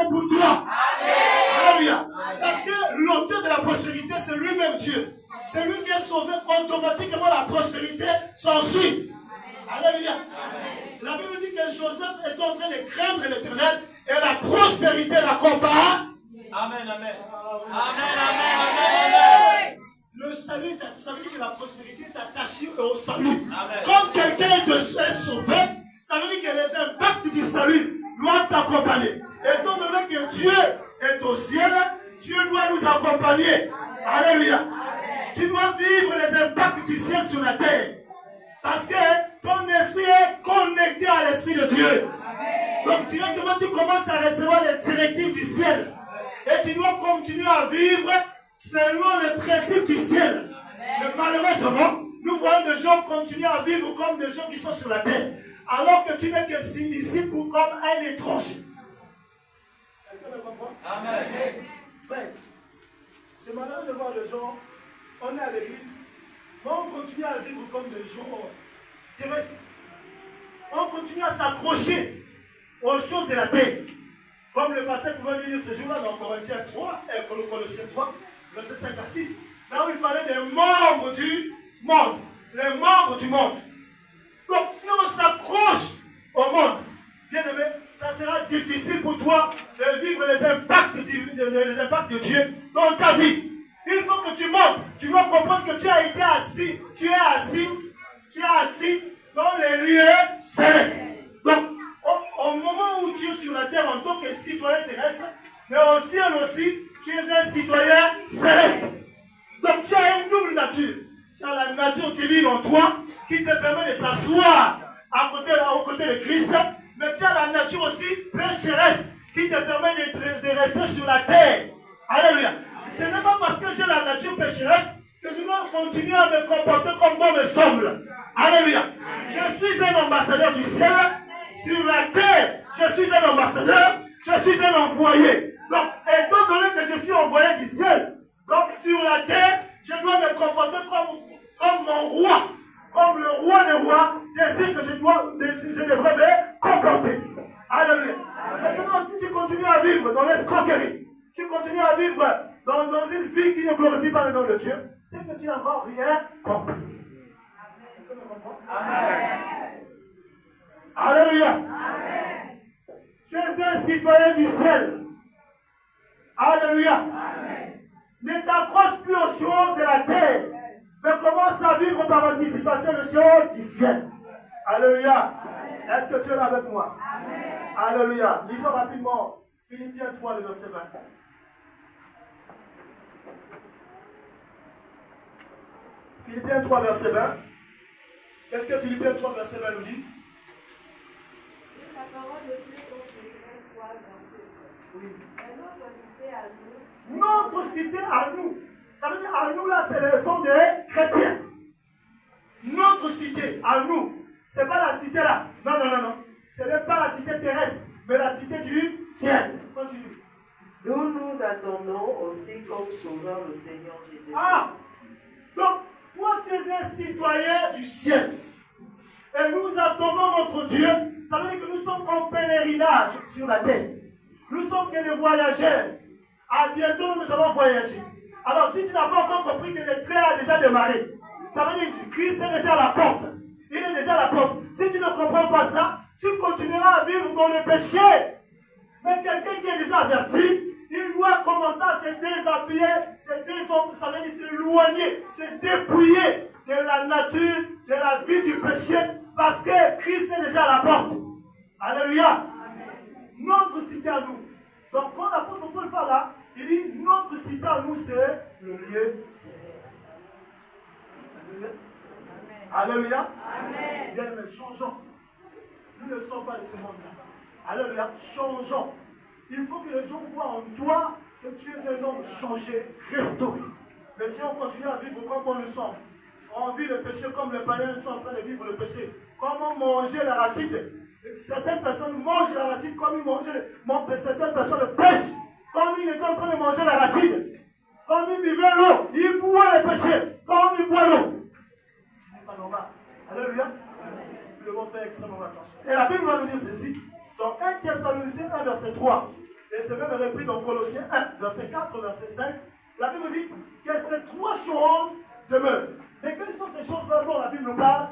c'est pour toi. Alléluia. Parce que l'auteur de la prospérité, c'est lui-même Dieu. C'est lui qui est sauvé, automatiquement la prospérité s'ensuit. Alléluia. La Bible dit que Joseph est en train de craindre l'Éternel et la prospérité l'accompagne. Amen, amen. Le salut, ça veut dire que la prospérité est attachée au salut. Quand quelqu'un est sauvé, ça veut dire que les impacts du salut doivent t'accompagner. Étant donné que Dieu est au ciel, Dieu doit nous accompagner. Alléluia. Tu dois vivre les impacts du ciel sur la terre. Parce que ton esprit est connecté à l'esprit de Dieu. Donc directement tu commences à recevoir les directives du ciel. Et tu dois continuer à vivre selon les principes du ciel. Mais malheureusement, nous voyons des gens continuer à vivre comme des gens qui sont sur la terre. Alors que tu n'es que ici pour comme un étranger. Amen. Frère, c'est malheureux de voir des gens, on est à l'église, mais on continue à vivre comme des gens terrestres. On continue à s'accrocher aux choses de la terre. Comme le pasteur pouvait lire ce jour-là dans Corinthiens 3, et Colossiens 3, versets 5 à 6, là où il parlait des membres du monde. Les membres du monde. Donc si on s'accroche au monde, bien aimé, ça sera difficile pour toi de vivre les impacts de Dieu dans ta vie. Il faut que tu montes. Tu dois comprendre que tu as été assis. Tu es assis dans les lieux célestes. Donc, au moment où tu es sur la terre en tant que citoyen terrestre, mais aussi, tu es un citoyen céleste. Donc, tu as une double nature. Tu as la nature divine en toi qui te permet de s'asseoir aux côtés de Christ, mais tu as la nature aussi pécheresse qui te permet de rester sur la terre. Alléluia. Ce n'est pas parce que j'ai la nature pécheresse que je dois continuer à me comporter comme bon me semble. Alléluia. Je suis un ambassadeur du ciel sur la terre. Je suis un ambassadeur, je suis un envoyé. Donc, étant donné que je suis envoyé du ciel, donc sur la terre, je dois me comporter comme mon roi. Comme le roi des rois décide que je devrais me comporter. Alléluia. Maintenant, si tu continues à vivre dans l'escroquerie, tu continues à vivre dans une vie qui ne glorifie pas le nom de Dieu, c'est que tu n'as encore rien compris. Amen. Alléluia. Amen. Tu es un citoyen du ciel. Alléluia. Amen. Ne t'accroche plus aux choses de la terre, mais commence à vivre par anticipation les choses du ciel. Alléluia. Est-ce que tu es là avec moi? Amen. Alléluia. Lisons rapidement Philippiens 3, le verset 20. Philippiens 3, verset 20. Qu'est-ce que Philippiens 3, verset 20 nous dit? La parole de Dieu dans Philippiens 3, verset 20. Oui. Et notre cité à nous. Notre cité à nous. Ça veut dire à nous là, c'est le son des chrétiens. Notre cité à nous. C'est pas la cité là. Non. Ce n'est pas la cité terrestre, mais la cité du ciel. Continue. Nous nous attendons aussi comme sauveur le Seigneur Jésus-Christ. Ah! Donc, toi tu es un citoyen du ciel. Et nous attendons notre Dieu. Ça veut dire que nous sommes en pèlerinage sur la terre. Nous sommes que des voyageurs. À bientôt nous allons voyager. Alors si tu n'as pas encore compris que le train a déjà démarré, ça veut dire que Christ est déjà à la porte. Il est déjà à la porte. Si tu ne comprends pas ça, tu continueras à vivre dans le péché. Mais quelqu'un qui est déjà averti, il doit commencer à se déshabiller, ça veut dire s'éloigner, se dépouiller de la nature, de la vie du péché, parce que Christ est déjà à la porte. Alléluia. Notre cité à nous. Donc quand l'apôtre Paul parle là, il dit notre cité à nous c'est le lieu céleste. Alléluia. Amen. Bien aimé, changeons. Nous ne sommes pas de ce monde-là. Alléluia, changeons. Il faut que les gens voient en toi que tu es un homme changé, restauré. Mais si on continue à vivre comme on le sent, on vit le péché comme les païens sont en train de vivre le péché. Comment manger l'arachide? Certaines personnes mangent l'arachide comme ils mangeaient, certaines personnes pêchent comme ils étaient en train de manger l'arachide. Comme ils buvaient l'eau, ils boivent le péché comme ils boivent l'eau. Ce n'est pas normal. Alléluia. Nous devons faire extrêmement attention. Et la Bible va nous dire ceci. Dans 1 Thessaloniciens 1, verset 3. et c'est même repris dans Colossiens 1, verset 4, verset 5, la Bible dit que ces trois choses demeurent. Mais quelles sont ces choses-là dont la Bible nous parle?